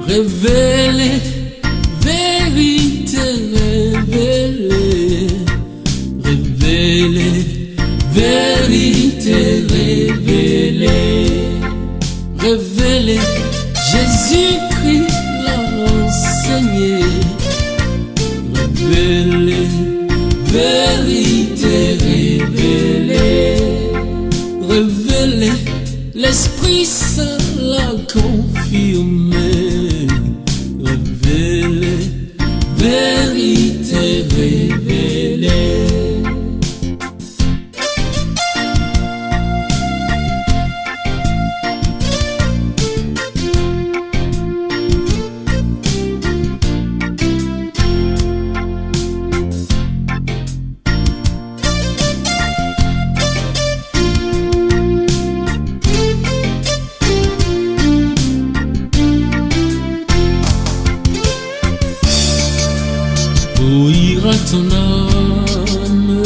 Révélez, vérité, révélez, révélez, vérité, révélez, révélez, Jésus-Christ l'a enseigné, révélez, vérité, révélez, révélez, l'Esprit Saint l'a confirmé. Révélez, vérité révélée. Où ira ton âme?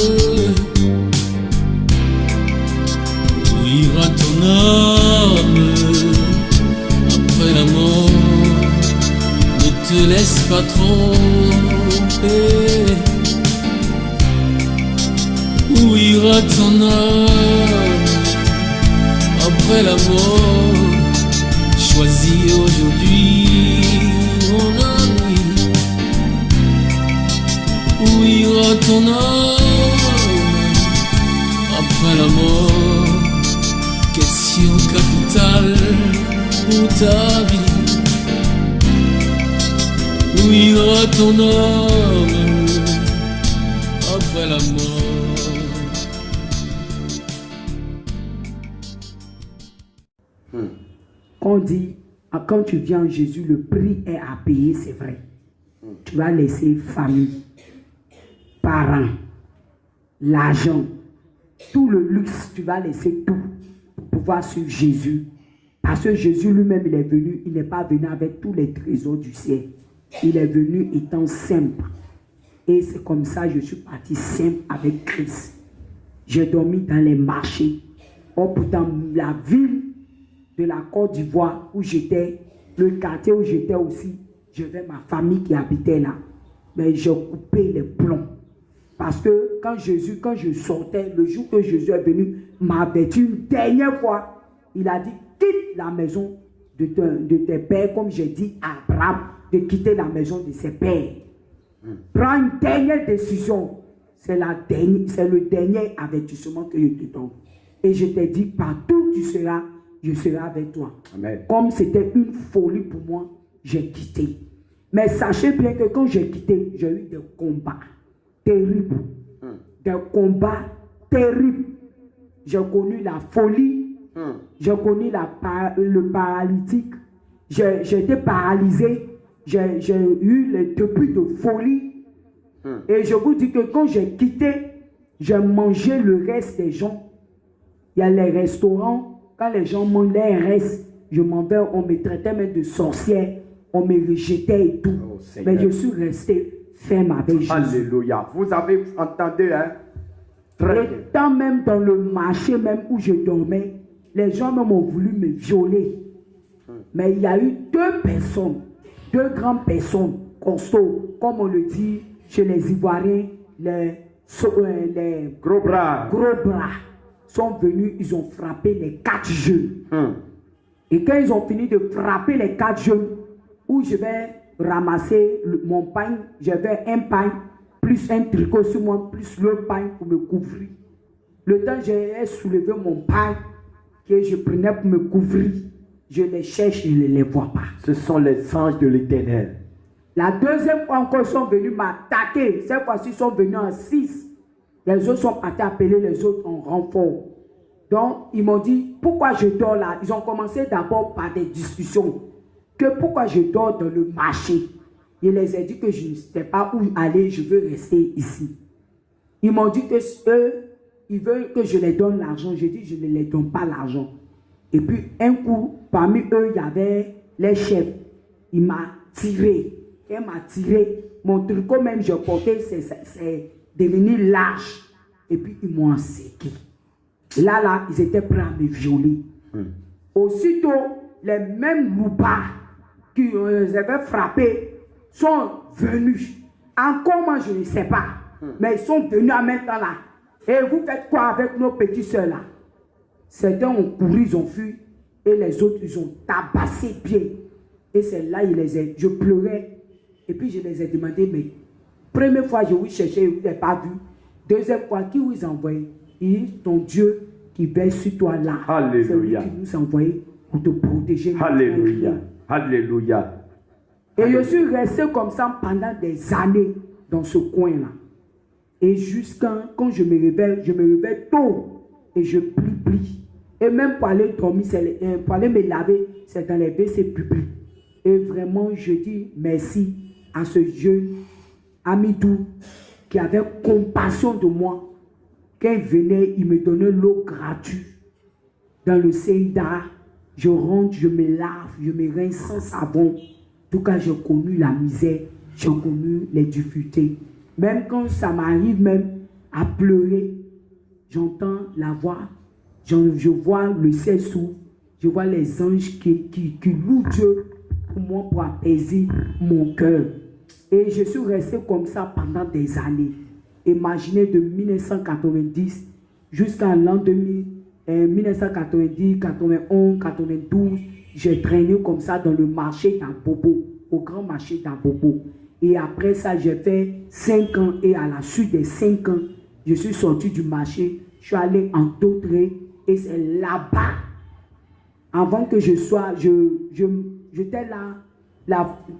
Où ira ton âme après la mort? Ne te laisse pas tromper. Où ira ton âme après la mort? Choisis aujourd'hui, mon ami. Où ira ton âme après la mort? Question capitale pour ta vie. Où ira ton âme après la mort? On dit, quand tu viens en Jésus, le prix est à payer, c'est vrai. Tu vas laisser famille, parents, l'argent, tout le luxe, tu vas laisser tout pour pouvoir suivre Jésus. Parce que Jésus lui-même, il est venu, il n'est pas venu avec tous les trésors du ciel. Il est venu étant simple. Et c'est comme ça que je suis parti simple avec Christ. J'ai dormi dans les marchés. Oh, pourtant, la ville de la Côte d'Ivoire où j'étais, le quartier où j'étais aussi, j'avais ma famille qui habitait là. Mais j'ai coupé les plombs. Parce que quand je sortais, le jour que Jésus est venu m'avertir une dernière fois, il a dit, quitte la maison de tes pères, comme j'ai dit à Abraham, de quitter la maison de ses pères. Prends une dernière décision. C'est le dernier avertissement que je te donne. Et je t'ai dit, partout où tu seras, je serai avec toi. Amen. Comme c'était une folie pour moi, j'ai quitté. Mais sachez bien que quand j'ai quitté, j'ai eu des combats terribles. Des combats terribles. J'ai connu la folie. J'ai connu le paralytique. J'étais paralysé. J'ai eu les débuts de folie. Et je vous dis que quand j'ai quitté, j'ai mangé le reste des gens. Il y a les restaurants. Quand les gens mangent les restes, je m'en vais, on me traitait même de sorcière. On me rejetait et tout. Oh, mais je suis resté ferme avec Jésus. Alléluia. Vous avez entendu, hein? Et tant même dans le marché même où je dormais, les gens même ont voulu me violer. Mais il y a eu deux grandes personnes, costauds, comme on le dit chez les Ivoiriens, les gros bras, sont venus, ils ont frappé les 4 jeunes. Et quand ils ont fini de frapper les 4 jeunes, où je vais ramasser mon pain, j'avais un pain, plus un tricot sur moi, plus le pain pour me couvrir. Le temps j'ai soulevé mon pain que je prenais pour me couvrir, je les cherche, je ne les vois pas. Ce sont les anges de l'Éternel. La deuxième fois encore, ils sont venus m'attaquer. Cette fois-ci, ils sont venus en 6. Les autres sont partis appeler les autres en renfort. Donc, ils m'ont dit, pourquoi je dors là? Ils ont commencé d'abord par des discussions. Que pourquoi je dors dans le marché? Je les ai dit que je ne sais pas où aller, je veux rester ici. Ils m'ont dit que eux, ils veulent que je les donne l'argent. J'ai dit, je ne les donne pas l'argent. Et puis, un coup, parmi eux, il y avait les chefs. Il m'a tiré. Il m'a tiré. Mon tricot même, je portais, c'est devenu large. Et puis, ils m'ont enséqué. Là, ils étaient prêts à me violer. Aussitôt, les mêmes loupards qui les avaient frappés sont venus. Encore, moi, je ne sais pas. Mais ils sont venus en même temps là. Et vous faites quoi avec nos petits soeurs là? Certains ont couru, ils ont fui. Et les autres, ils ont tabassé pied. Et c'est là, je pleurais. Et puis, je les ai demandé, mais première fois, je vous cherchais, je ne vous ai pas vu. Deuxième fois, qui vous a envoyé? Il dit, ton Dieu qui veille sur toi là. Alléluia. C'est lui qui nous a envoyé pour te protéger. Alléluia. Alléluia. Et je suis resté comme ça pendant des années dans ce coin-là. Et jusqu'à quand je me réveille tôt et je plie. Et même pour aller dormir, pour aller me laver, c'est dans les WC publics. Et vraiment, je dis merci à ce jeune Amidou qui avait compassion de moi. Quand il venait, il me donnait l'eau gratuite. Dans le Senda, je rentre, je me lave, je me rince sans savon. En tout cas, j'ai connu la misère, j'ai connu les difficultés. Même quand ça m'arrive même à pleurer, j'entends la voix, je vois le ciel s'ouvre, je vois les anges qui louent Dieu pour moi, pour apaiser mon cœur. Et je suis resté comme ça pendant des années. Imaginez de 1990 jusqu'à l'an 2000, 1990, 91, 92, j'ai traîné comme ça dans le marché d'Ambobo, au grand marché d'Ambobo. Et après ça, j'ai fait 5 ans. Et à la suite des 5 ans, je suis sorti du marché. Je suis allé en Dautré. Et c'est là-bas. Avant que je sois, j'étais là,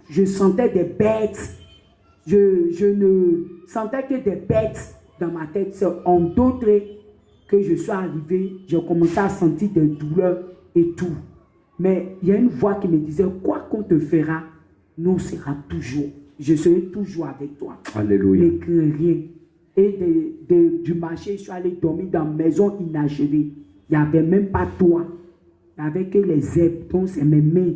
je sentais des bêtes. Je ne sentais que des bêtes dans ma tête. C'est en Dautré que je suis arrivé. J'ai commencé à sentir des douleurs et tout. Mais il y a une voix qui me disait, quoi qu'on te fera, nous sera toujours. Je serai toujours avec toi. Alléluia. Ne crains rien. Et du marché, je suis allé dormir dans une maison inachevée. Il n'y avait même pas toit. Il n'y avait que les herbes. Donc, c'est mes mains.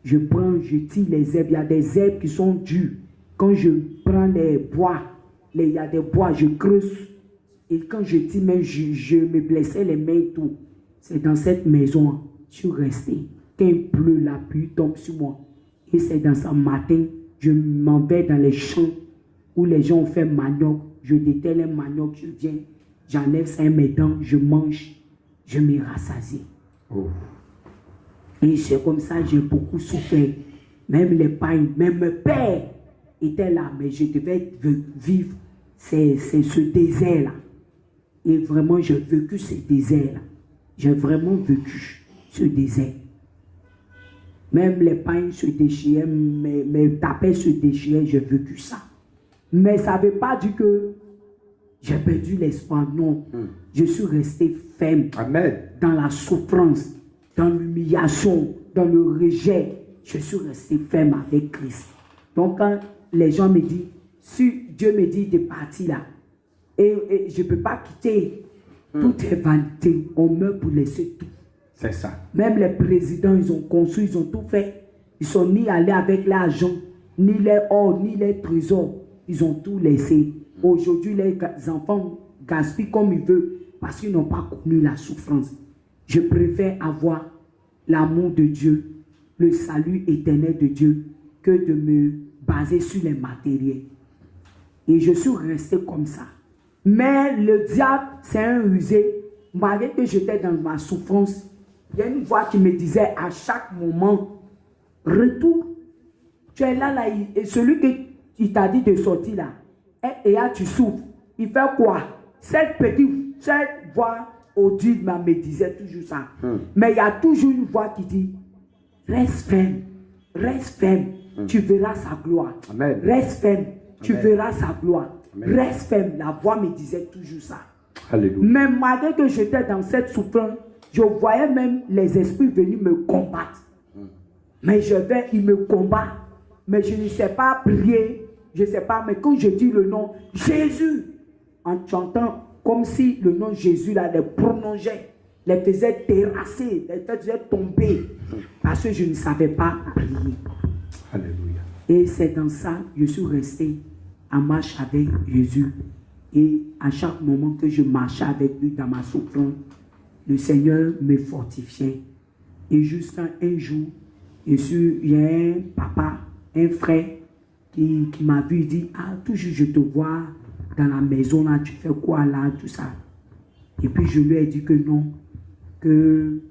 Je prends, je tire les herbes. Il y a des herbes qui sont dures. Quand je prends les bois, il y a des bois, je creuse. Et quand je tire, même, je me blessais les mains et tout. C'est dans cette maison, je suis resté. Quand il pleut, la pluie tombe sur moi. Et c'est dans ce matin, je m'en vais dans les champs où les gens ont fait manioc. Je déterre les manioc, je viens, j'enlève ça mes dents, je mange, je me rassasie. Oh. Et c'est comme ça, j'ai beaucoup souffert. Même les pains, même mon père était là, mais je devais vivre ce désert-là. Et vraiment, j'ai vécu ce désert-là. J'ai vraiment vécu ce désert. Même les pains se déchiraient, mes tapets se déchiraient, j'ai vécu ça. Mais ça ne veut pas dire que j'ai perdu l'espoir, non. Je suis resté ferme. Amen. Dans la souffrance, dans l'humiliation, dans le rejet. Je suis resté ferme avec Christ. Donc quand les gens me disent, si Dieu me dit de partir là, et je ne peux pas quitter, tout est vanité. On meurt pour laisser tout. C'est ça. Même les présidents, ils ont construit, ils ont tout fait. Ils sont ni allés avec l'argent, ni les or, ni les trésors. Ils ont tout laissé. Aujourd'hui, les enfants gaspillent comme ils veulent parce qu'ils n'ont pas connu la souffrance. Je préfère avoir l'amour de Dieu, le salut éternel de Dieu, que de me baser sur les matériels. Et je suis resté comme ça. Mais le diable, c'est un rusé. Malgré que j'étais dans ma souffrance, il y a une voix qui me disait à chaque moment, retourne. Tu es là, et celui qui t'a dit de sortir là, et là tu souffres. Il fait quoi? Cette voix audible me disait toujours ça. Mais il y a toujours une voix qui dit, reste ferme, tu verras sa gloire. Amen. Reste ferme, tu Amen. verras sa gloire. Amen. Reste ferme. La voix me disait toujours ça. Alléluia. Mais malgré que j'étais dans cette souffrance, je voyais même les esprits venir me combattre. Mais ils me combattent. Mais je ne sais pas prier. Je ne sais pas. Mais quand je dis le nom Jésus, en chantant comme si le nom Jésus là, les prolongeait, les faisait terrasser, les faisait tomber. Parce que je ne savais pas prier. Alléluia. Et c'est dans ça que je suis resté en marche avec Jésus. Et à chaque moment que je marchais avec lui dans ma souffrance, le Seigneur me fortifiait. Et jusqu'à un jour, il y a un papa, un frère qui m'a vu, il dit, ah, toujours je te vois dans la maison là, tu fais quoi là, tout ça. Et puis je lui ai dit que non, que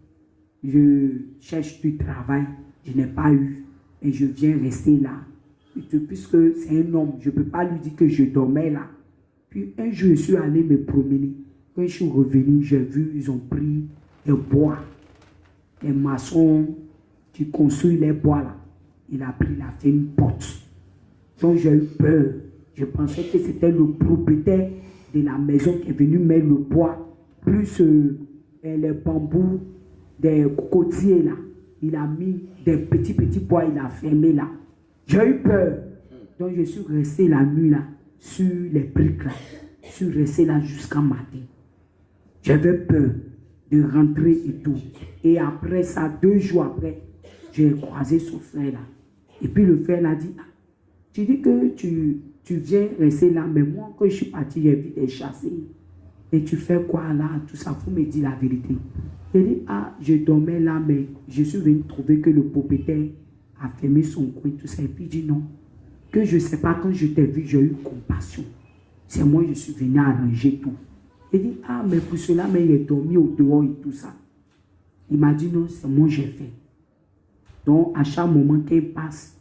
je cherche du travail, je n'ai pas eu, et je viens rester là. Puisque c'est un homme, je ne peux pas lui dire que je dormais là. Puis un jour, je suis allé me promener. Quand je suis revenu, j'ai vu, ils ont pris des bois. Les maçons qui construisent les bois là. Il a pris, il a fait une porte. Donc j'ai eu peur. Je pensais que c'était le propriétaire de la maison qui est venu mettre le bois, plus les bambous des cocotiers là. Il a mis des petits bois, il a fermé là. J'ai eu peur. Donc je suis resté la nuit là, sur les briques là. Je suis resté là jusqu'à matin. J'avais peur de rentrer et tout. Et après ça, 2 jours après, j'ai croisé ce frère là. Et puis le frère l'a dit, ah, tu dis que tu viens rester là, mais moi quand je suis parti, j'ai vu des chassés. Et tu fais quoi là, tout ça, faut me dire la vérité. Il dit, ah, je dormais là, mais je suis venu trouver que le propriétaire a fermé son coin, tout ça. Et puis il dit non, que je ne sais pas, quand je t'ai vu, j'ai eu compassion. C'est moi, je suis venu arranger tout. Il dit, ah, mais pour cela, mais il est dormi au dehors et tout ça. Il m'a dit non, c'est moi, j'ai fait. Donc, à chaque moment qu'il passe,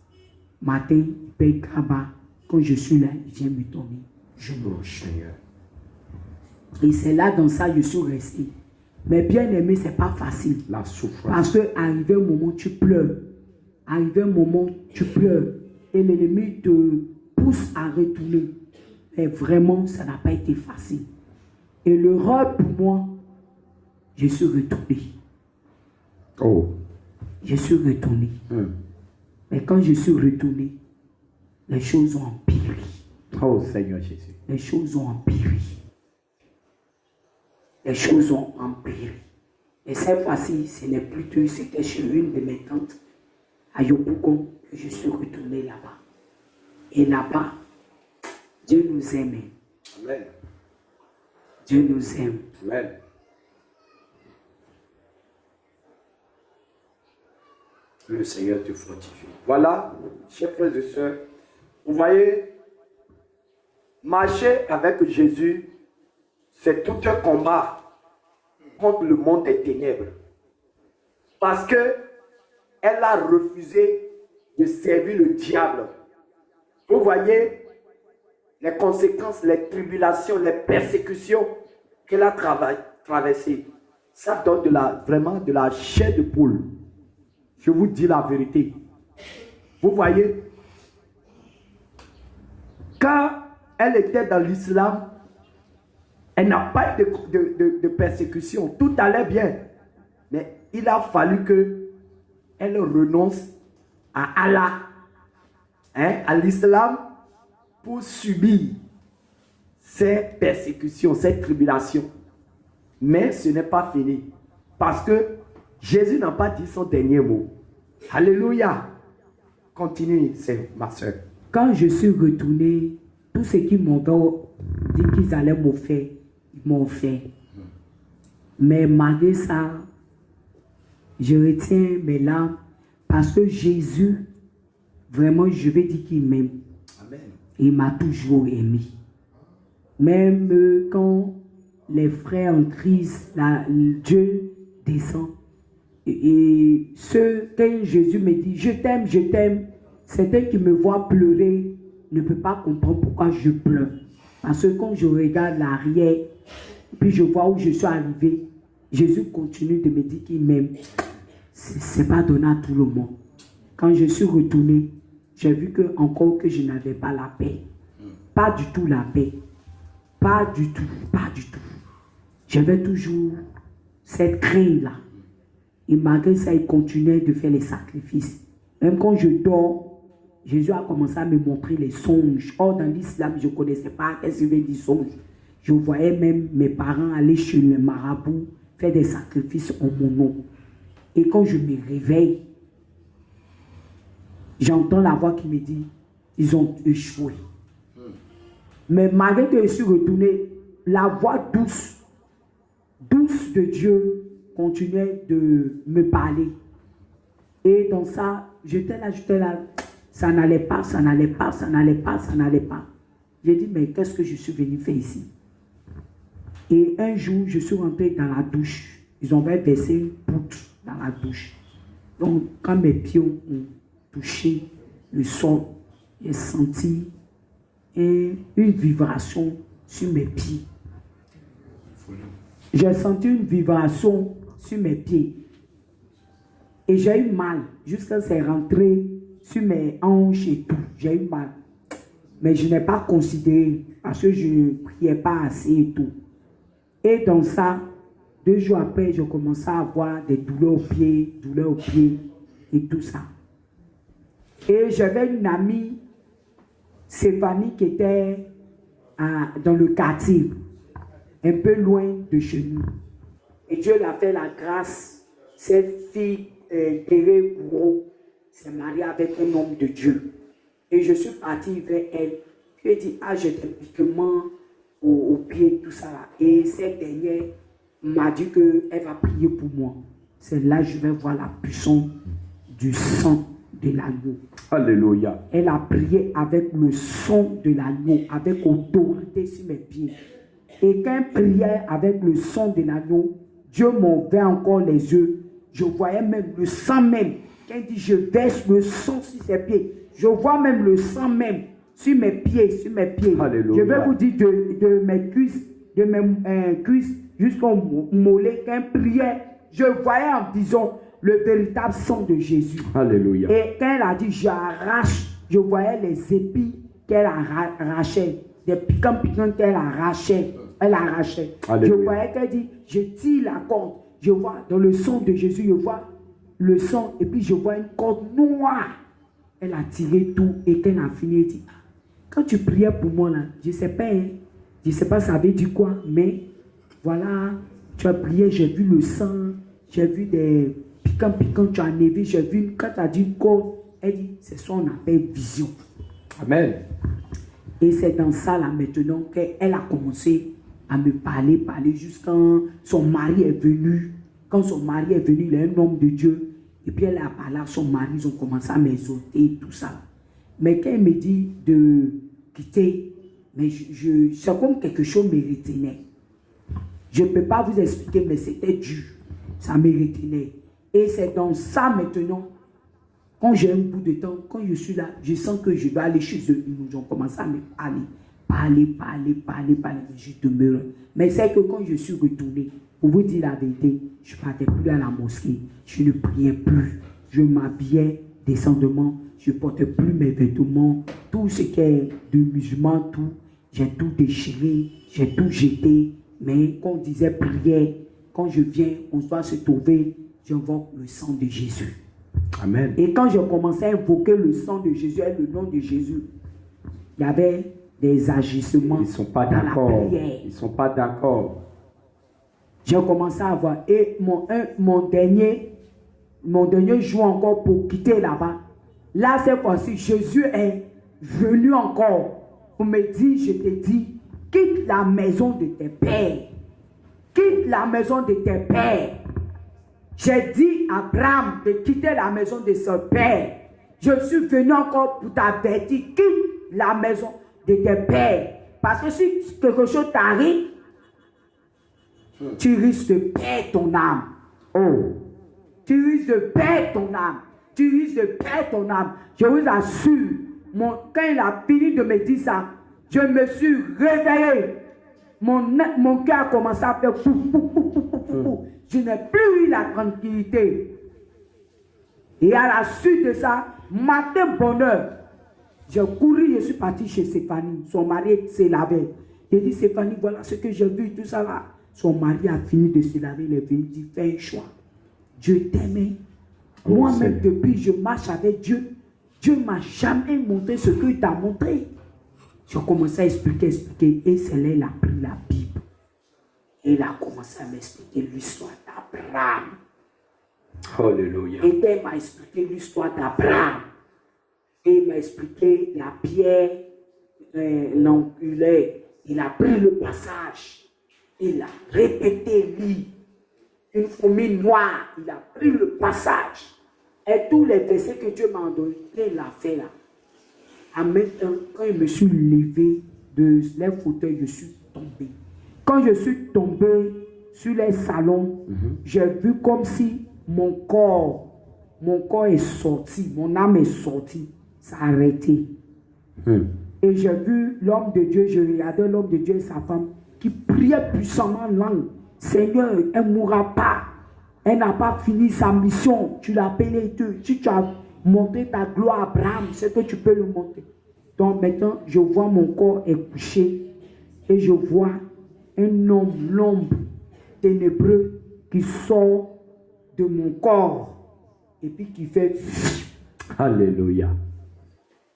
matin, il paye Kaba. Quand je suis là, il vient me donner. Je me range. Et c'est là, dans ça, je suis resté. Mais bien aimé, ce n'est pas facile. La souffrance. Parce qu'arrivé un moment, tu pleures. Arrivé un moment, tu pleures. Et l'ennemi te pousse à retourner. Mais vraiment, ça n'a pas été facile. Et l'erreur pour moi, je suis retourné. Oh. Je suis retourné. Mais quand je suis retourné, les choses ont empiré. Oh Seigneur Jésus. Les choses ont empiré. Les choses ont empiré. Et cette fois-ci, ce n'est plus tout. C'était chez une de mes tantes, à Yopougon, que je suis retourné là-bas. Et là-bas, Dieu nous aime. Amen. Dieu nous aime. Amen. Le Seigneur te fortifie. Voilà, chers frères et sœurs, vous voyez, marcher avec Jésus, c'est tout un combat contre le monde des ténèbres. Parce que elle a refusé de servir le diable. Vous voyez les conséquences, les tribulations, les persécutions qu'elle a traversées. Ça donne vraiment de la chair de poule. Je vous dis la vérité. Vous voyez, quand elle était dans l'islam, elle n'a pas eu de persécution. Tout allait bien. Mais il a fallu qu'elle renonce à Allah, à l'islam, pour subir ces persécutions, ces tribulations. Mais ce n'est pas fini. Parce que Jésus n'a pas dit son dernier mot. Alléluia. Continue, c'est ma soeur. Quand je suis retourné, tout ce qu'ils m'ont dit qu'ils allaient m'offrir, ils m'ont fait. Mais malgré ça, je retiens mes larmes parce que Jésus, vraiment, je vais dire qu'il m'aime. Amen. Il m'a toujours aimé. Même quand les frères en crise, Dieu descend. Et quand Jésus me dit, je t'aime, certains qui me voient pleurer ne peuvent pas comprendre pourquoi je pleure. Parce que quand je regarde l'arrière, puis je vois où je suis arrivé, Jésus continue de me dire qu'il m'aime. Ce n'est pas donné à tout le monde. Quand je suis retourné, j'ai vu encore que je n'avais pas la paix. Pas du tout la paix. Pas du tout, pas du tout. j'avais toujours cette crainte-là. Et malgré ça, il continuait de faire les sacrifices. Même quand je dors, Jésus a commencé à me montrer les songes. Or, dans l'islam, je ne connaissais pas qu'est-ce que veut dire songe. Je voyais même mes parents aller chez le marabout faire des sacrifices en mon nom. Et quand je me réveille, j'entends la voix qui me dit, ils ont échoué. Mais malgré que je suis retourné, la voix douce de Dieu continuait de me parler. Et dans ça, j'étais là, ça n'allait pas. J'ai dit, mais qu'est-ce que je suis venu faire ici? Et un jour, je suis rentré dans la douche. Ils ont versé une poutre dans la douche. Donc, quand mes pieds ont touché le sol, j'ai senti une vibration sur mes pieds. J'ai senti une vibration sur mes pieds. Et j'ai eu mal jusqu'à ce que c'est rentré sur mes hanches et tout. J'ai eu mal. Mais je n'ai pas considéré parce que je ne priais pas assez et tout. Et dans ça, 2 jours après, je commençais à avoir des douleurs aux pieds et tout ça. Et j'avais une amie, Stéphanie, qui était dans le quartier, un peu loin de chez nous. Et Dieu l'a fait la grâce. Cette fille, Thérèse Bourreau, s'est mariée avec un homme de Dieu. Et je suis parti vers elle. Je lui ai dit, j'ai des piquements aux pieds, tout ça là. Et cette dernière m'a dit qu'elle va prier pour moi. C'est là que je vais voir la puissance du sang de l'agneau. Alléluia. Elle a prié avec le sang de l'agneau, avec autorité sur mes pieds. Et quand elle priait avec le sang de l'agneau, Dieu m'ouvrait encore les yeux. Je voyais même le sang même. Quand il dit je verse le sang sur ses pieds, je vois même le sang même sur mes pieds, Alléluia. Je vais vous dire de mes cuisses, jusqu'au mollet, quand elle priait, je voyais en disant le véritable sang de Jésus. Alléluia. Et quand elle a dit j'arrache, je voyais les épis qu'elle arrachait, des piquants qu'elle arrachait. Elle arrachait. Alléluia. Je voyais qu'elle dit je tire la corde. Je vois dans le sang de Jésus, je vois le sang et puis je vois une corde noire. Elle a tiré tout et quand elle a fini, elle dit quand tu priais pour moi là, je ne sais pas ça veut dire quoi, mais voilà, tu as prié, j'ai vu le sang, j'ai vu des piquants, tu as enlevé, j'ai vu, quand tu as dit corde, elle dit, c'est ça qu'on appelle vision. Amen. Et c'est dans ça là maintenant qu'elle a commencé à me parler jusqu'à son mari est venu. Quand son mari est venu, il est un homme de Dieu. Et puis elle a parlé à son mari, ils ont commencé à m'exhorter, tout ça. Mais quand elle me dit de quitter, mais c'est comme quelque chose me retenait. Je ne peux pas vous expliquer, mais c'était dur. Ça me retenait. Et c'est dans ça maintenant, quand j'ai un bout de temps, quand je suis là, je sens que je dois aller chez eux. Ils ont commencé à me parler. Je demeure. Mais c'est que quand je suis retourné, pour vous dire la vérité, je ne partais plus à la mosquée. Je ne priais plus. Je m'habillais décemment. Je ne portais plus mes vêtements. Tout ce qui est de musulman, tout. J'ai tout déchiré. J'ai tout jeté. Mais quand on disait prière, quand je viens, on doit se trouver. J'invoque le sang de Jésus. Amen. Et quand je commençais à invoquer le sang de Jésus et le nom de Jésus, il y avait des agissements. Ils ne sont pas dans la d'accord. prière. Ils ne sont pas d'accord. J'ai commencé à voir. Et mon dernier jour encore pour quitter là-bas. Là, cette fois-ci, Jésus est venu encore pour me dire, je te dis, quitte la maison de tes pères. Quitte la maison de tes pères. J'ai dit à Abraham de quitter la maison de son père. Je suis venu encore pour t'avertir, quitte la maison de tes pères. Parce que si quelque chose t'arrive, tu risques de perdre ton âme. Oh. Tu risques de perdre ton âme. Tu risques de perdre ton âme. Je vous assure, quand il a fini de me dire ça, je me suis réveillé. Mon cœur a commencé à faire pou. Je n'ai plus eu la tranquillité. Et à la suite de ça, matin bonheur, j'ai couru, je suis parti chez Stéphanie. Son mari s'est lavé. J'ai dit, Stéphanie, voilà ce que j'ai vu, tout ça là. Son mari a fini de se laver, il est venu dire, fais un choix. Dieu t'aimait. Moi-même, depuis je marche avec Dieu, Dieu ne m'a jamais montré ce qu'il t'a montré. J'ai commencé à expliquer, et c'est là qu'il a pris la Bible. Et il a commencé à m'expliquer l'histoire d'Abraham. Alléluia. Et il m'a expliqué l'histoire d'Abraham. Et il m'a expliqué la pierre l'angulaire. Il a pris le passage. Il a répété lui. Une fourmi noire. Il a pris le passage. Et tous les versets que Dieu m'a donné, il l'a fait là. En même temps, quand je me suis levé de les fauteuils, je suis tombé. Quand je suis tombé sur les salons, j'ai vu comme si mon corps est sorti, mon âme est sortie, ça a arrêté. Et j'ai vu l'homme de Dieu, je regardais l'homme de Dieu et sa femme qui priaient puissamment en langue. Seigneur, elle ne mourra pas. Elle n'a pas fini sa mission. Tu l'as appelé Dieu. Si tu as montré ta gloire à Abraham, c'est que tu peux le monter. Donc maintenant, je vois mon corps est couché et je vois un homme, l'ombre ténébreux qui sort de mon corps et puis qui fait... Alléluia.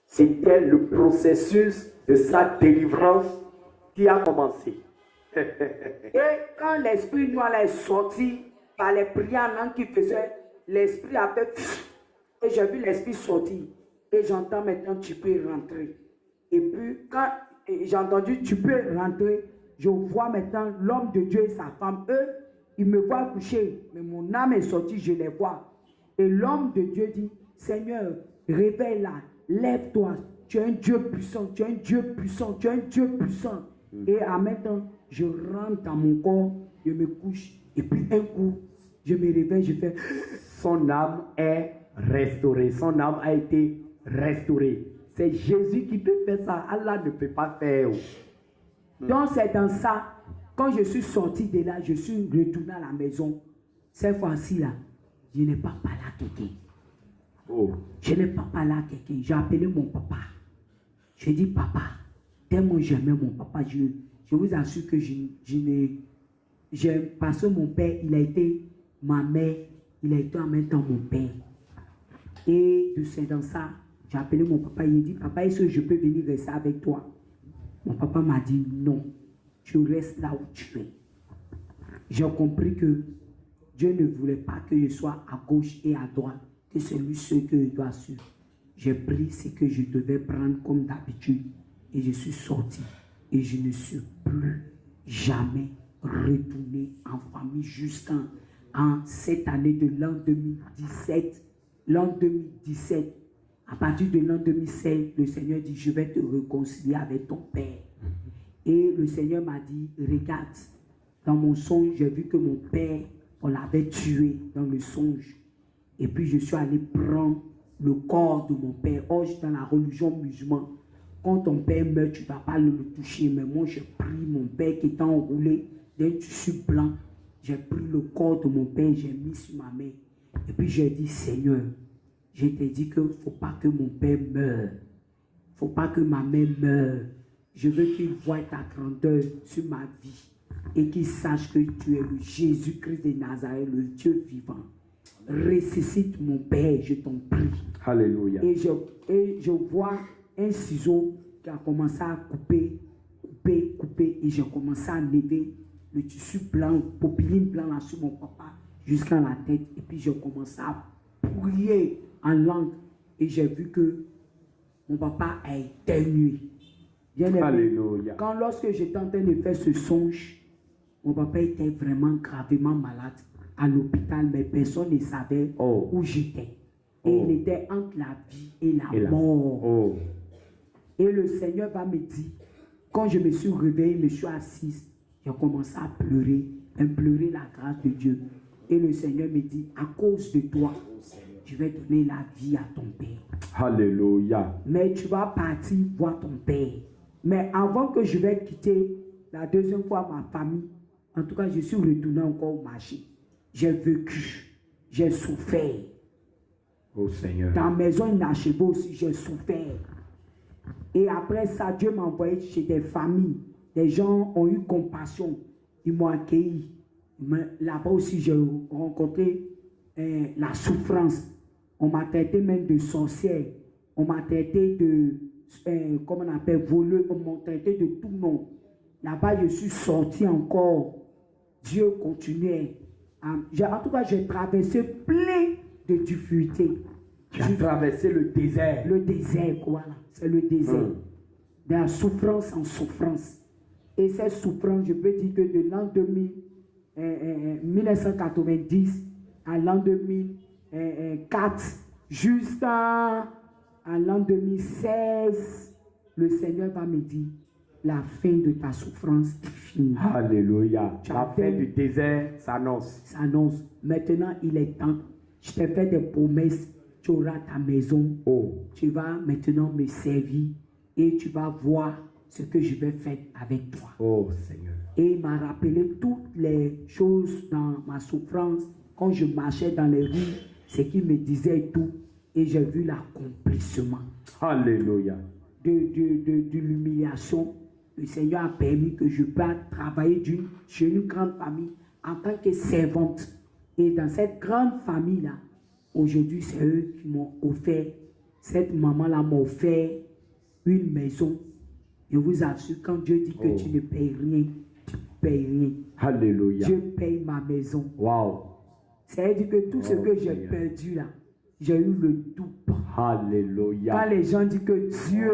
C'était le processus de sa délivrance qui a commencé. Et quand l'esprit noir est sorti par les prières en langue qu'il faisait, l'esprit a fait... Et j'ai vu l'esprit sortir. Et j'entends maintenant, tu peux rentrer. Et puis, quand j'ai entendu, tu peux rentrer, je vois maintenant l'homme de Dieu et sa femme. Eux, ils me voient coucher. Mais mon âme est sortie, je les vois. Et l'homme de Dieu dit, Seigneur, réveille-la, lève-toi. Tu es un Dieu puissant, tu es un Dieu puissant, tu es un Dieu puissant. Et en même temps, je rentre dans mon corps, je me couche. Et puis un coup, je me réveille, je fais... Son âme est restaurée. Son âme a été restaurée. C'est Jésus qui peut faire ça. Allah ne peut pas faire. Donc c'est dans ça, quand je suis sorti de là, je suis retourné à la maison. Cette fois-ci là, je n'ai pas parlé à quelqu'un. Je n'ai pas parlé à quelqu'un. J'ai appelé mon papa. Je dis, papa, tellement j'aimais mon papa, je vous assure que parce que mon père, il a été ma mère, il a été en même temps mon père. Et c'est dans ça, j'ai appelé mon papa, il a dit, papa, est-ce que je peux venir rester avec toi? Mon papa m'a dit, non, tu restes là où tu es. J'ai compris que Dieu ne voulait pas que je sois à gauche et à droite, que c'est lui seul que je dois suivre. J'ai pris ce que je devais prendre comme d'habitude et je suis sorti. Et je ne suis plus jamais retourné en famille jusqu'en cette année de l'an 2017. L'an 2017, à partir de l'an 2016, le Seigneur dit, je vais te réconcilier avec ton père. Et le Seigneur m'a dit, regarde, dans mon songe, j'ai vu que mon père, on l'avait tué dans le songe. Et puis je suis allé prendre le corps de mon père. Or, dans la religion musulmane, quand ton père meurt, tu ne vas pas le toucher. Mais moi, j'ai pris mon père qui était enroulé d'un tissu blanc. J'ai pris le corps de mon père, j'ai mis sur ma main. Et puis j'ai dit, Seigneur, je t'ai dit qu'il ne faut pas que mon père meure. Il ne faut pas que ma mère meure. Je veux qu'il voie ta grandeur sur ma vie. Et qu'il sache que tu es le Jésus-Christ de Nazareth, le Dieu vivant. Ressuscite mon père, je t'en prie. Alléluia. Et je vois un ciseau qui a commencé à couper. Et j'ai commencé à lever le tissu blanc, popeline blanc là sur mon papa, jusqu'à la tête. Et puis j'ai commencé à prier en langue. Et j'ai vu que mon papa a éternué. Alléluia. Lorsque j'étais en train de faire ce songe, mon papa était vraiment gravement malade à l'hôpital, mais personne ne savait où j'étais. Et il était entre la vie et la mort. Et le Seigneur va me dire, quand je me suis réveillé, je me suis assise, j'ai commencé à pleurer la grâce de Dieu. Et le Seigneur me dit, à cause de toi, je vais donner la vie à ton père. Alléluia. Mais tu vas partir voir ton père. Mais avant que je vais quitter la deuxième fois ma famille, en tout cas, je suis retourné encore au marché. J'ai vécu, j'ai souffert. Oh Seigneur. Dans la maison inachevée aussi, j'ai souffert. Et après ça, Dieu m'a envoyé chez des familles. Des gens ont eu compassion. ils m'ont accueilli. Mais là-bas aussi, j'ai rencontré la souffrance. On m'a traité même de sorcière. On m'a traité de, comment on appelle, voleur. On m'a traité de tout nom. Là-bas, je suis sorti encore. Dieu continuait. En tout cas, j'ai traversé plein de difficultés. Tu as traversé le désert. Le désert, voilà. C'est le désert. De la souffrance en souffrance. Et cette souffrance, je peux dire que de l'an 1990 à l'an 2004, jusqu'à l'an 2016, le Seigneur va me dire, la fin de ta souffrance est finie. Alléluia. La fin du désert s'annonce. S'annonce. Maintenant, il est temps. Je t'ai fait des promesses. Tu auras ta maison. Oh. Tu vas maintenant me servir et tu vas voir ce que je vais faire avec toi. Oh Seigneur. Et il m'a rappelé toutes les choses dans ma souffrance. Quand je marchais dans les rues, c'est qu'il me disait tout. Et j'ai vu l'accomplissement. Alléluia. De l'humiliation. Le Seigneur a permis que je puisse travailler chez une grande famille en tant que servante. Et dans cette grande famille-là, aujourd'hui, c'est eux qui m'ont offert, cette maman-là m'a offert une maison. Je vous assure, quand Dieu dit que tu ne payes rien, tu ne payes rien. Alléluia. Dieu paye ma maison. Wow. C'est-à-dire que tout ce que j'ai perdu là, j'ai eu le double. Alléluia. Quand les gens disent que Dieu,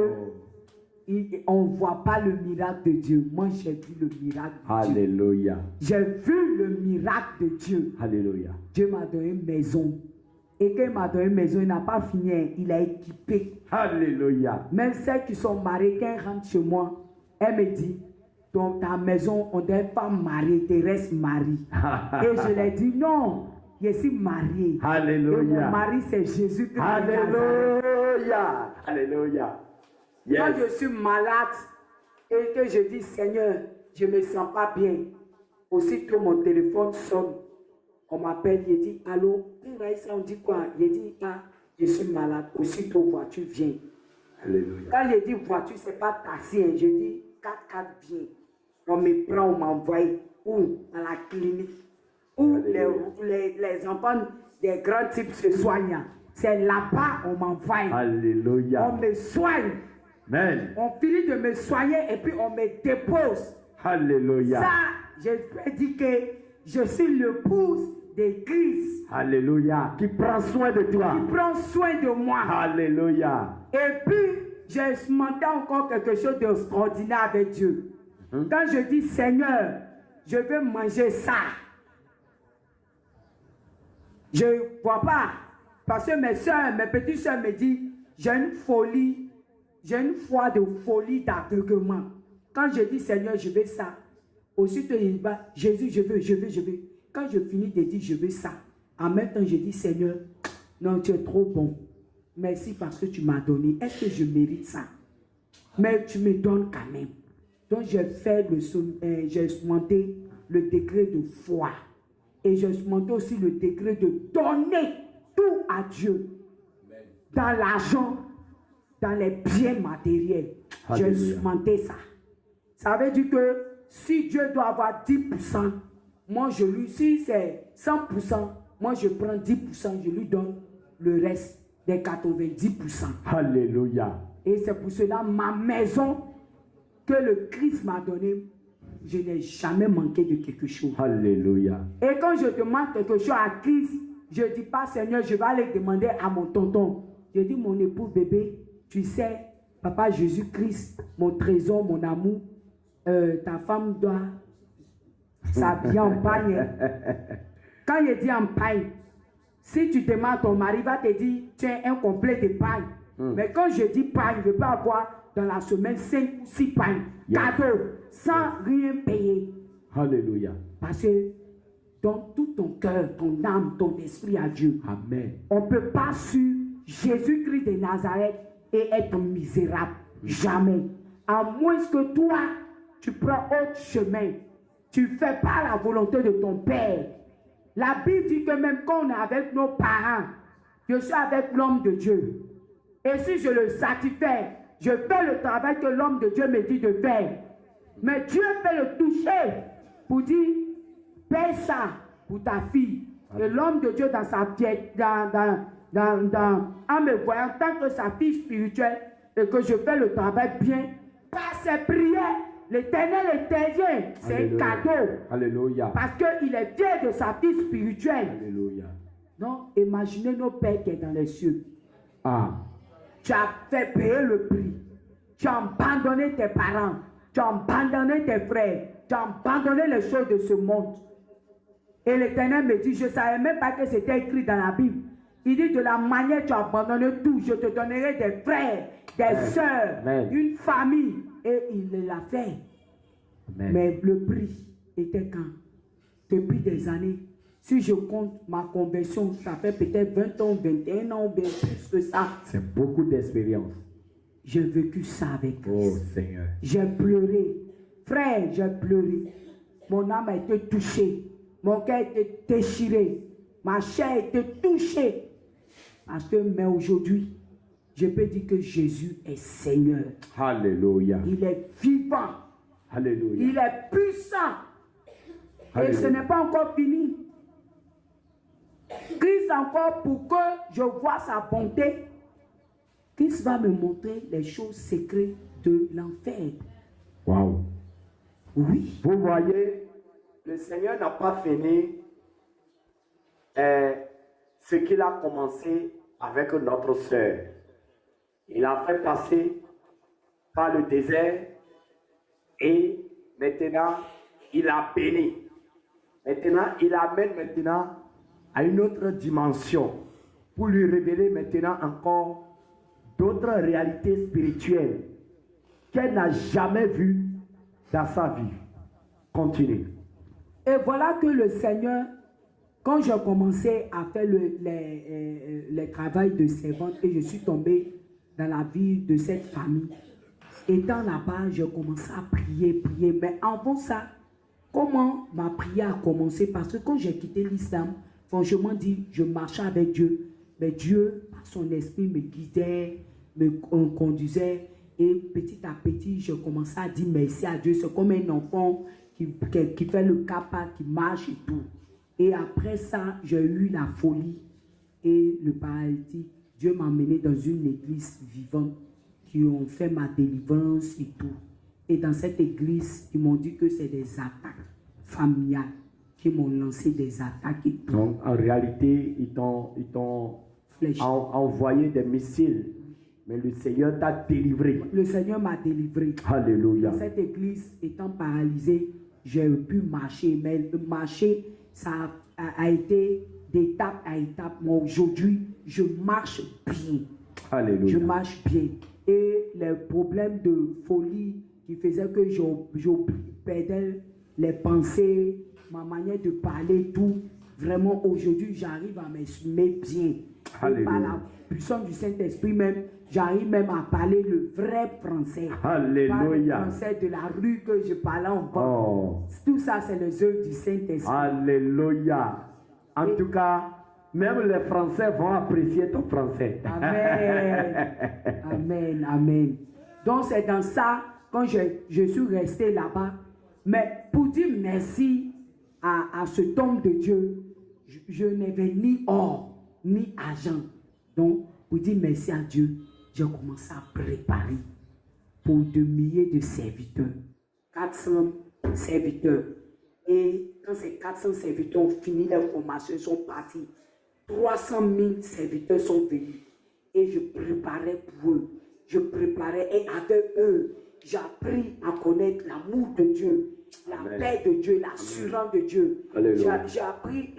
on ne voit pas le miracle de Dieu. Moi, j'ai vu le miracle de Dieu. Alléluia. J'ai vu le miracle de Dieu. Alléluia. Dieu m'a donné une maison. Et quand il m'a donné une maison, il n'a pas fini. Il a équipé. Alléluia. Même celles qui sont mariées, quand elles rentrent chez moi, elle me dit, dans ta maison, on ne doit pas marier, tu restes marié. Et je lui ai dit, non, je suis marié. Alléluia. Et mon mari, c'est Jésus. Alléluia. Alléluia. Yes. Quand je suis malade et que je dis, Seigneur, je ne me sens pas bien, aussitôt mon téléphone sonne. On m'appelle, il dit, allô, on dit quoi? Il dit, ah, je suis malade, aussitôt voiture vient. Alléluia. Quand je dis voiture, ce n'est pas taxi, hein. Je dis 4x4 vient. On me prend, on m'envoie où? À la clinique. Où les enfants des grands types se soignent. C'est là-bas on m'envoie. Alléluia. On me soigne. Amen. On finit de me soigner et puis on me dépose. Alléluia. Ça, je peux dire que je suis l'épouse de Christ. Alléluia. Qui prend soin de toi. Qui prend soin de moi. Alléluia. Et puis, j'ai demandé encore quelque chose d'extraordinaire avec Dieu. Quand je dis, Seigneur, je veux manger ça. Je ne vois pas. Parce que mes soeurs, mes petites soeurs me disent, j'ai une folie, j'ai une foi de folie d'aveuglement. Quand je dis, Seigneur, je veux ça. Aussitôt, il dit, Jésus, je veux. Quand je finis de dire, je veux ça, en même temps, je dis, Seigneur, non, tu es trop bon. Merci parce que tu m'as donné. Est-ce que je mérite ça? Mais tu me donnes quand même. Donc, j'ai demandé le degré de foi. Et j'ai demandé aussi le degré de donner tout à Dieu. Dans l'argent, dans les biens matériels. J'ai demandé ça. Ça veut dire que si Dieu doit avoir 10%, moi je lui, si c'est 100%, moi je prends 10%, je lui donne le reste des 90%. Alléluia. Et c'est pour cela, ma maison que le Christ m'a donnée, je n'ai jamais manqué de quelque chose. Alléluia. Et quand je demande quelque chose à Christ, je ne dis pas, Seigneur, je vais aller demander à mon tonton. Je dis, mon époux bébé, tu sais, Papa Jésus-Christ, mon trésor, mon amour, ta femme doit s'habiller en pagne. Quand il dit en pagne, si tu demandes à ton mari, il va te dire, tiens, un complet de pagne. Mais quand je dis pagne, je peux avoir dans la semaine 5 ou 6 pagnes, cadeaux, sans rien payer. Alléluia. Parce que dans tout ton cœur, ton âme, ton esprit à Dieu. Amen. On ne peut pas suivre Jésus-Christ de Nazareth et être misérable. Jamais. À moins que toi, tu prends autre chemin. Tu ne fais pas la volonté de ton Père. La Bible dit que même quand on est avec nos parents, je suis avec l'homme de Dieu. Et si je le satisfais, je fais le travail que l'homme de Dieu me dit de faire. Mais Dieu peut le toucher pour dire, paie ça pour ta fille. Et l'homme de Dieu dans sa pièce, en me voyant tant que sa fille spirituelle et que je fais le travail bien, par ses prières, l'Éternel est derrière. C'est un cadeau. Alléluia. Parce qu'il est fier de sa fille spirituelle. Alléluia. Non, imaginez nos pères qui est dans les cieux. Ah. Tu as fait payer le prix. Tu as abandonné tes parents. Tu as abandonné tes frères. Tu as abandonné les choses de ce monde. Et l'Éternel me dit, je ne savais même pas que c'était écrit dans la Bible. Il dit, de la manière tu as abandonné tout, je te donnerai des frères, des sœurs, une famille. Et il l'a fait. Amen. Mais le prix était quand? Depuis des années. Si je compte ma conversion, ça fait peut-être 20 ans, 21 ans, bien plus que ça. C'est beaucoup d'expérience. J'ai vécu ça avec Christ. Oh Seigneur. J'ai pleuré. Frère, j'ai pleuré. Mon âme a été touchée. Mon cœur a été déchiré. Ma chair a été touchée. Parce que, mais aujourd'hui, je peux dire que Jésus est Seigneur. Alléluia. Il est vivant. Alléluia. Il est puissant. Alléluia. Et ce n'est pas encore fini. Christ encore pour que je vois sa bonté. Christ va me montrer les choses secrètes de l'enfer. Wow. Oui. Vous voyez, le Seigneur n'a pas fini ce qu'il a commencé avec notre sœur. Il a fait passer par le désert et maintenant il a béni. Maintenant, il amène maintenant à une autre dimension pour lui révéler maintenant encore d'autres réalités spirituelles qu'elle n'a jamais vues dans sa vie. Continue. Et voilà que le Seigneur, quand j'ai commencé à faire le travail de servante et je suis tombé dans la vie de cette famille, étant là-bas, j'ai commencé à prier. Mais avant ça, comment ma prière a commencé? Parce que quand j'ai quitté l'islam, franchement dit, je marchais avec Dieu. Mais Dieu, par son esprit, me guidait, me conduisait. Et petit à petit, je commençais à dire merci à Dieu. C'est comme un enfant qui fait le capa, qui marche et tout. Et après ça, j'ai eu la folie et le paralytique. Dieu m'a emmené dans une église vivante qui ont fait ma délivrance et tout. Et dans cette église, ils m'ont dit que c'est des attaques familiales qui m'ont lancé des attaques et tout. Donc, en réalité, ils t'ont envoyé des missiles. Mais le Seigneur t'a délivré. Le Seigneur m'a délivré. Alléluia. Dans cette église, étant paralysée, j'ai pu marcher. Mais marcher, ça a été d'étape à étape. Moi, aujourd'hui, je marche bien. Alléluia. Je marche bien. Et les problèmes de folie qui faisaient que je perdais les pensées, ma manière de parler, tout. Vraiment, aujourd'hui, j'arrive à m'exprimer bien. Et par la puissance du Saint-Esprit même, j'arrive même à parler le vrai français. Alléluia. Pas le français de la rue que je parlais avant. Oh. Tout ça, c'est les œuvres du Saint-Esprit. Alléluia. En tout cas, même les Français vont apprécier ton français. Amen. Amen. Amen. Donc, c'est dans ça, quand je suis resté là-bas. Mais pour dire merci à cet homme de Dieu, je n'avais ni or, ni argent. Donc, pour dire merci à Dieu, j'ai commencé à préparer pour des milliers de serviteurs. 400 serviteurs. Et quand ces 400 serviteurs ont fini leur formation, ils sont partis. 300 000 serviteurs sont venus. Et je préparais pour eux. Je préparais et avec eux, j'ai appris à connaître l'amour de Dieu, la paix de Dieu, l'assurance de Dieu. J'ai appris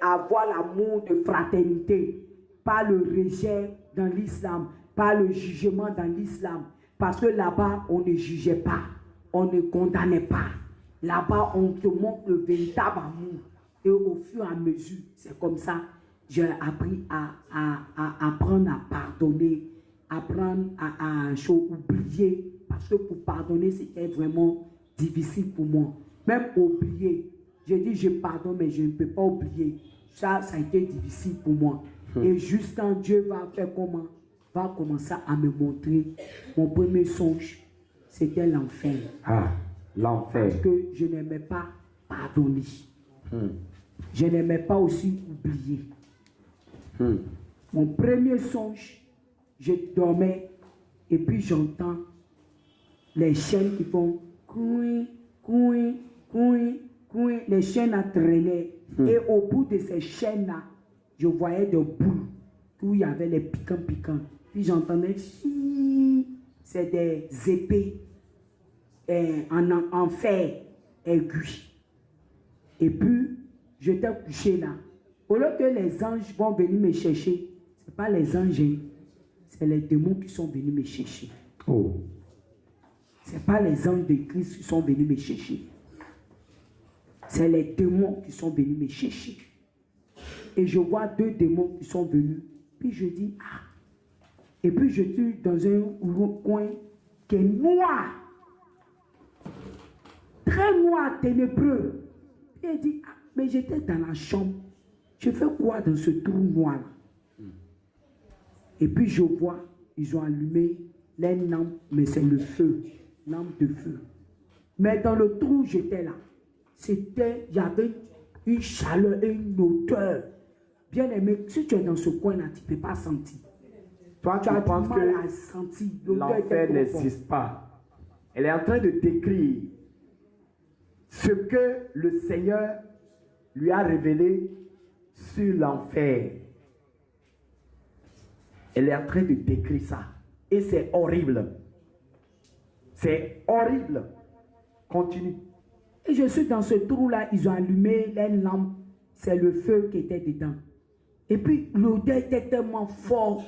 à avoir l'amour de fraternité, pas le rejet dans l'islam, pas le jugement dans l'islam. Parce que là-bas, on ne jugeait pas, on ne condamnait pas. Là-bas, on te montre le véritable amour. Et au fur et à mesure, c'est comme ça, j'ai appris à apprendre à pardonner, apprendre à oublier. Parce que pour pardonner, c'était vraiment difficile pour moi. Même oublier. J'ai dit, je pardonne, mais je ne peux pas oublier. Ça a été difficile pour moi. Et juste quand Dieu va faire comment? Va commencer à me montrer. Mon premier songe, c'était l'enfer. L'enfer. Parce que je n'aimais pas pardonner. Je n'aimais pas aussi oublier. Mon premier songe, je dormais et puis j'entends les chaînes qui font couin, couin, couin, couin. Les chaînes à traîner. Et au bout de ces chaînes-là, je voyais des boules où il y avait les piquants. Puis j'entendais, c'est des épées en fer aigu. Et puis, j'étais couché là. Au lieu que les anges vont venir me chercher, ce n'est pas les anges, c'est les démons qui sont venus me chercher. Oh. Ce n'est pas les anges de Christ qui sont venus me chercher. C'est les démons qui sont venus me chercher. Et je vois 2 démons qui sont venus. Puis je dis, ah. Et puis je suis dans un coin qui est noir. Très noir, ténébreux. Et il dit, ah, mais j'étais dans la chambre. Je fais quoi dans ce trou noir-là? Et puis je vois, ils ont allumé les lampes, mais c'est le feu, lampe de feu. Mais dans le trou, j'étais là. Il y avait une chaleur et une odeur. Bien aimé, si tu es dans ce coin-là, tu ne peux pas sentir. Toi, tu penses que l'enfer n'existe pas. Elle est en train de décrire ce que le Seigneur lui a révélé sur l'enfer. Elle est en train de décrire ça. Et c'est horrible. C'est horrible. Continue. Et je suis dans ce trou-là, ils ont allumé les lampes. C'est le feu qui était dedans. Et puis l'odeur était tellement forte.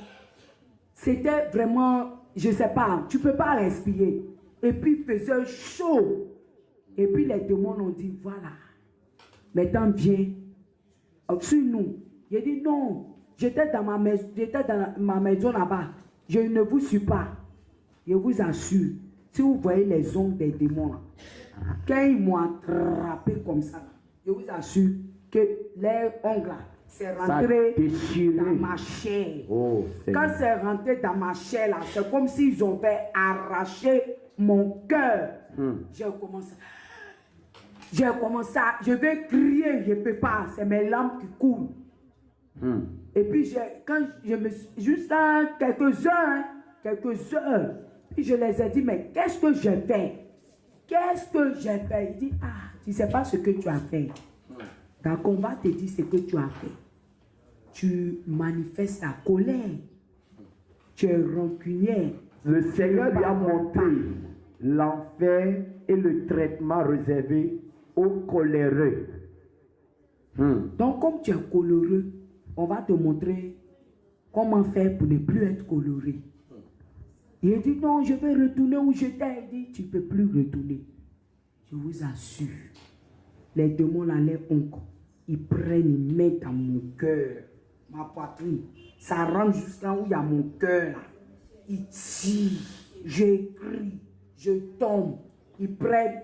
C'était vraiment, je ne sais pas, tu ne peux pas respirer. Et puis il faisait chaud. Et puis les démons ont dit, voilà, maintenant viens sur nous. J'ai dit non, j'étais dans ma maison là-bas. Je ne vous suis pas. Je vous assure, si vous voyez les ongles des démons, là, quand ils m'ont attrapé comme ça, je vous assure que les ongles là, c'est rentré dans ma chair. Oh, quand c'est rentré dans ma chair là, c'est comme s'ils avaient arraché mon cœur. J'ai commencé à, je vais crier, je ne peux pas, c'est mes larmes qui coulent. Et puis quand je me suis, juste à quelques heures, puis je les ai dit, mais qu'est-ce que j'ai fait? Qu'est-ce que j'ai fait? Il dit, ah, tu ne sais pas ce que tu as fait. D'accord, on va te dire ce que tu as fait. Tu manifestes ta colère. Tu es rancunier. Le Seigneur lui a montré l'enfer et le traitement réservé aux coléreux. Donc, comme tu es coléreux, on va te montrer comment faire pour ne plus être coléré. Il dit non, je vais retourner où j'étais. Il dit, tu ne peux plus retourner. Je vous assure, les démons là, les oncles, ils prennent, ils mettent dans mon cœur, ma poitrine. Ça rentre jusqu'à où il y a mon cœur là. Ils tirent, j'écris, je tombe. Ils prennent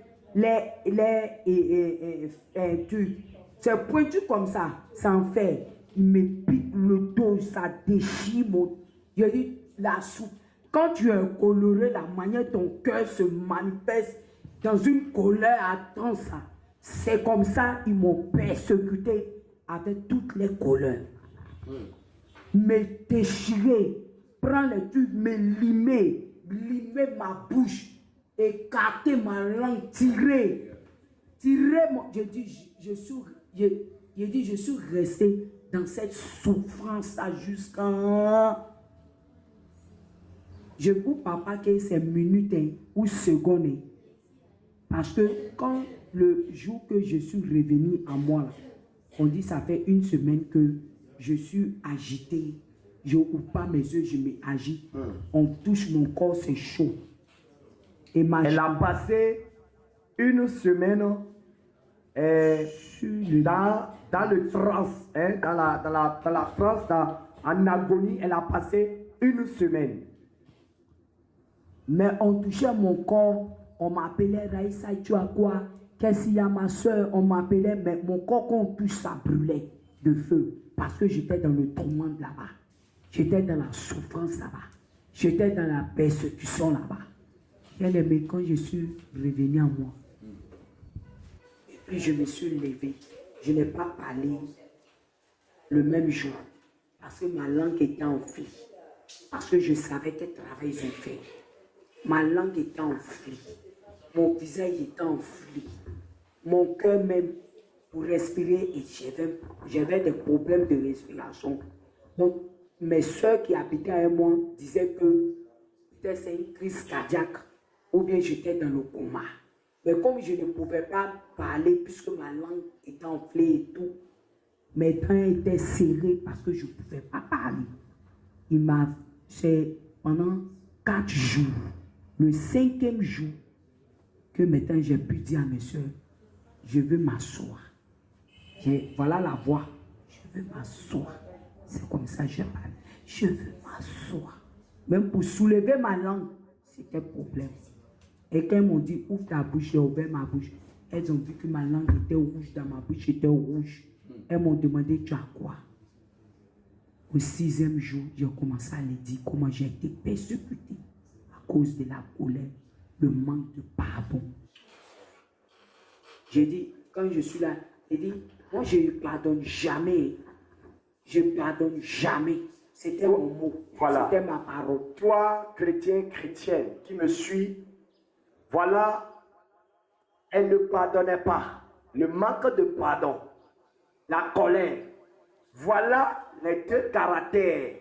trucs. C'est pointu comme ça, ça en fait. Ils me piquent le dos, ça déchire mon. Je dis, la soupe. Quand tu es coloré, la manière dont ton cœur se manifeste dans une colère intense, c'est comme ça ils m'ont persécuté avec toutes les colères. Me déchirer, prendre les trucs, me limer ma bouche, écarter ma langue, tirer mon. Je suis resté dans cette souffrance-là jusqu'à. Je ne vous parle pas que c'est minutes ou secondes. Parce que quand le jour que je suis revenu à moi, on dit ça fait une semaine que je suis agité. Je n'ouvre pas mes yeux, je m'agite. On touche mon corps, c'est chaud. Et elle a passé une semaine dans le trance, dans la trance, en agonie. Elle a passé une semaine. Mais on touchait mon corps, on m'appelait Raïssa, tu as quoi? Qu'est-ce qu'il y a ma soeur? On m'appelait, mais mon corps, quand on touche, ça brûlait de feu. Parce que j'étais dans le tourment là-bas. J'étais dans la souffrance là-bas. J'étais dans la persécution là-bas. Bien aimé, quand je suis revenu à moi, Puis je me suis levé. Je n'ai pas parlé le même jour. Parce que ma langue était enflée. Parce que je savais quel travail ils ont fait. Ma langue était enflée. Mon visage était enflé. Mon cœur même, pour respirer, et j'avais des problèmes de respiration. Donc, mes soeurs qui habitaient avec moi disaient que peut-être c'est une crise cardiaque ou bien j'étais dans le coma. Mais comme je ne pouvais pas parler puisque ma langue était enflée et tout, mes dents étaient serrées parce que je ne pouvais pas parler. C'est pendant 4 jours, le 5e jour, que maintenant j'ai pu dire à mes soeurs, je veux m'asseoir. Voilà la voix. Je veux m'asseoir. C'est comme ça que je parle. Je veux m'asseoir. Même pour soulever ma langue, c'était un problème. Et quand ils m'ont dit, ouvre ta bouche, j'ai ouvert ma bouche. Elles ont vu que ma langue était rouge, dans ma bouche était rouge. Elles m'ont demandé, tu as quoi? Au 6e jour, j'ai commencé à leur dire comment j'ai été persécuté à cause de la colère, le manque de pardon. J'ai dit, quand je suis là, j'ai dit, moi je ne pardonne jamais. Je ne pardonne jamais. C'était mon mot. Voilà. C'était ma parole. Toi, chrétien, chrétienne, qui me suis, voilà, elle ne pardonnait pas. Le manque de pardon, la colère. Voilà les 2 caractères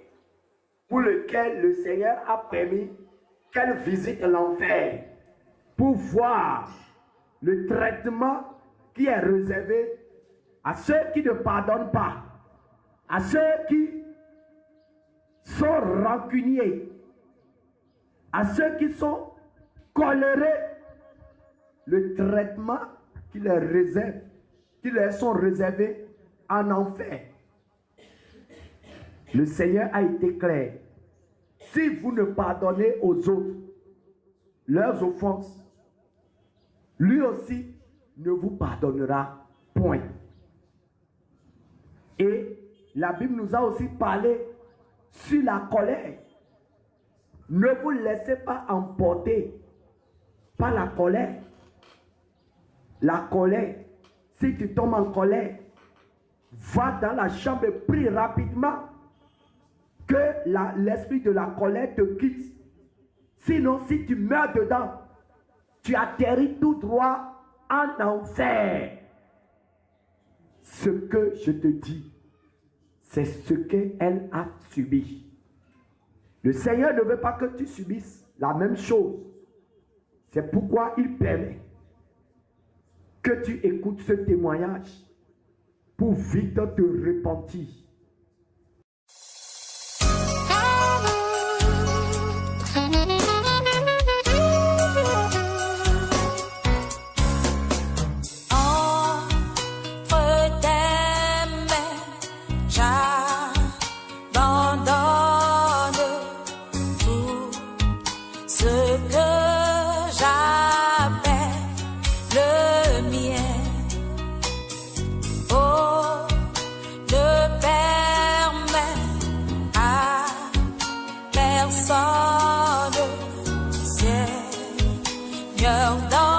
pour lesquels le Seigneur a permis qu'elle visite l'enfer pour voir le traitement qui est réservé à ceux qui ne pardonnent pas, à ceux qui sont rancuniers, à ceux qui sont colérés, le traitement qui leur réserve, qui leur sont réservés en enfer. Le Seigneur a été clair. Si vous ne pardonnez aux autres leurs offenses, lui aussi ne vous pardonnera point. Et la Bible nous a aussi parlé sur la colère. Ne vous laissez pas emporter par la colère. La colère, si tu tombes en colère, va dans la chambre et prie rapidement que l'esprit de la colère te quitte. Sinon, si tu meurs dedans, tu atterris tout droit en enfer. Ce que je te dis, c'est ce qu'elle a subi. Le Seigneur ne veut pas que tu subisses la même chose. C'est pourquoi il permet que tu écoutes ce témoignage pour vite te repentir. Seigneur, dans